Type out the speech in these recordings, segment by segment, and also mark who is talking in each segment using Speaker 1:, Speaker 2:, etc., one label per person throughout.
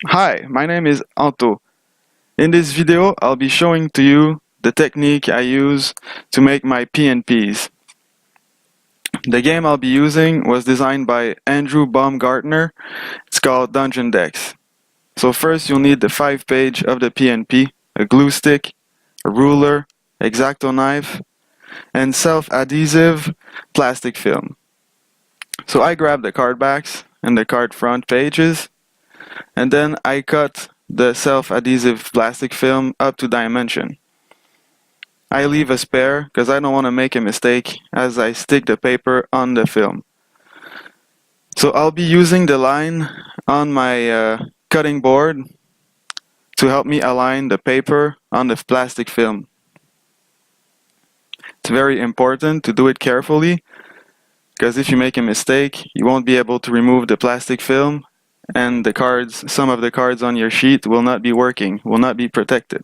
Speaker 1: Hi, my name is Anto. In this video, I'll be showing to you the technique I use to make my PNPs. The game I'll be using was designed by Andrew Baumgartner. It's called DungeonDex. So first you'll need the 5-page of the PNP, a glue stick, a ruler, X-Acto knife, and self-adhesive plastic film. So I grabbed the card backs and the card front pages, and then I cut the self-adhesive plastic film up to dimension. I leave a spare because I don't want to make a mistake as I stick the paper on the film. So I'll be using the line on my cutting board to help me align the paper on the plastic film. It's very important to do it carefully because if you make a mistake, you won't be able to remove the plastic film and the cards, some of the cards on your sheet will not be working, will not be protected.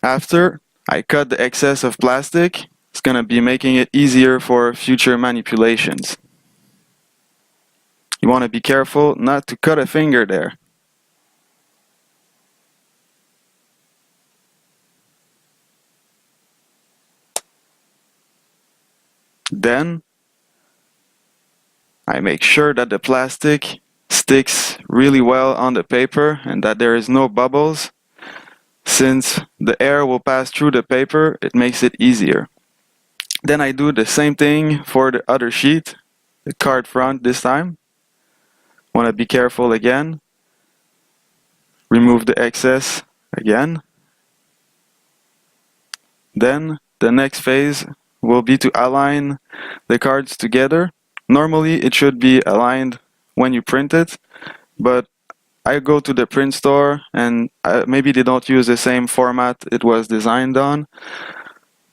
Speaker 1: After I cut the excess of plastic, it's going to be making it easier for future manipulations. You want to be careful not to cut a finger there. Then I make sure that the plastic sticks really well on the paper and that there is no bubbles. Since the air will pass through the paper, it makes it easier. Then I do the same thing for the other sheet, the card front this time. Want to be careful again. Remove the excess again. Then the next phase will be to align the cards together. Normally it should be aligned when you print it, but I go to the print store and maybe they don't use the same format it was designed on.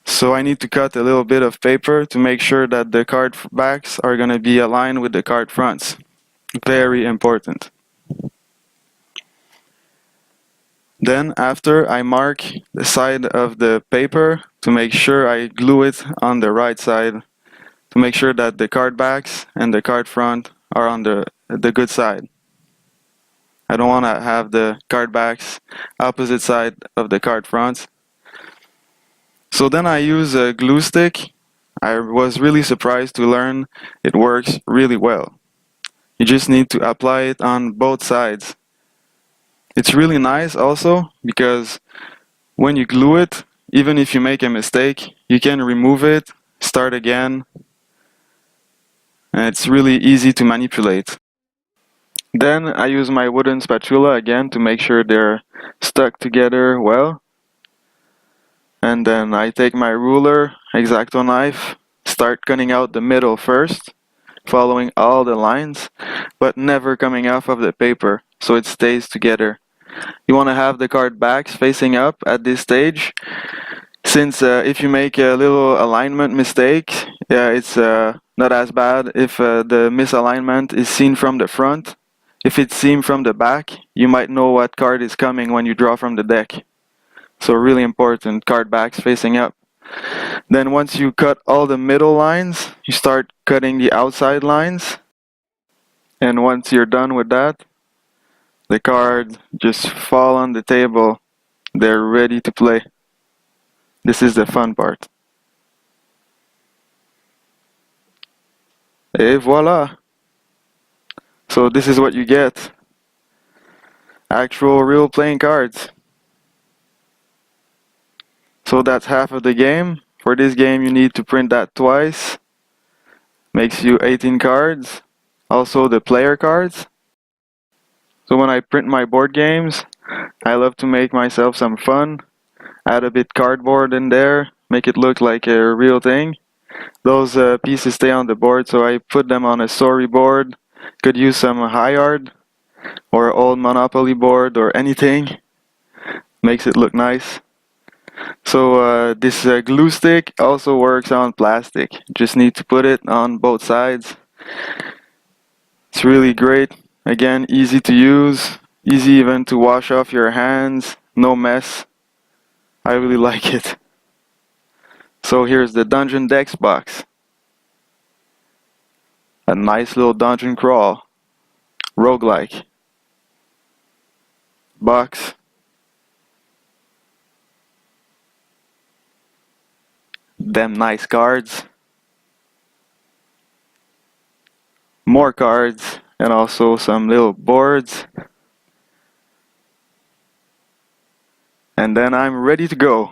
Speaker 1: So I need to cut a little bit of paper to make sure that the card backs are going to be aligned with the card fronts. Very important. Then after I mark the side of the paper to make sure I glue it on the right side to make sure that the card backs and the card front are on the good side. I don't want to have the card backs opposite side of the card fronts. So then I use a glue stick. I was really surprised to learn it works really well. You just need to apply it on both sides. It's really nice also because when you glue it, even if you make a mistake, you can remove it, start again, and it's really easy to manipulate. Then I use my wooden spatula again to make sure they're stuck together well. And then I take my ruler, X-Acto knife, start cutting out the middle first, following all the lines, but never coming off of the paper, so it stays together. You want to have the card backs facing up at this stage, since if you make a little alignment mistake, it's not as bad if the misalignment is seen from the front. If it's seen from the back, you might know what card is coming when you draw from the deck. So really important, card backs facing up. Then once you cut all the middle lines, you start cutting the outside lines. And once you're done with that, the cards just fall on the table. They're ready to play. This is the fun part. Et voila! So this is what you get. Actual real playing cards. So that's half of the game. For this game you need to print that twice. Makes you 18 cards. Also the player cards. So when I print my board games, I love to make myself some fun. Add a bit cardboard in there, make it look like a real thing. Those pieces stay on the board, so I put them on a sorry board. Could use some high art or old Monopoly board or anything. Makes it look nice. So this glue stick also works on plastic. Just need to put it on both sides. It's really great. Again, easy to use, easy even to wash off your hands, no mess. I really like it. So here's the DungeonDex box. A nice little dungeon crawl. roguelike. Box. Them nice cards. More cards and also some little boards. And then I'm ready to go.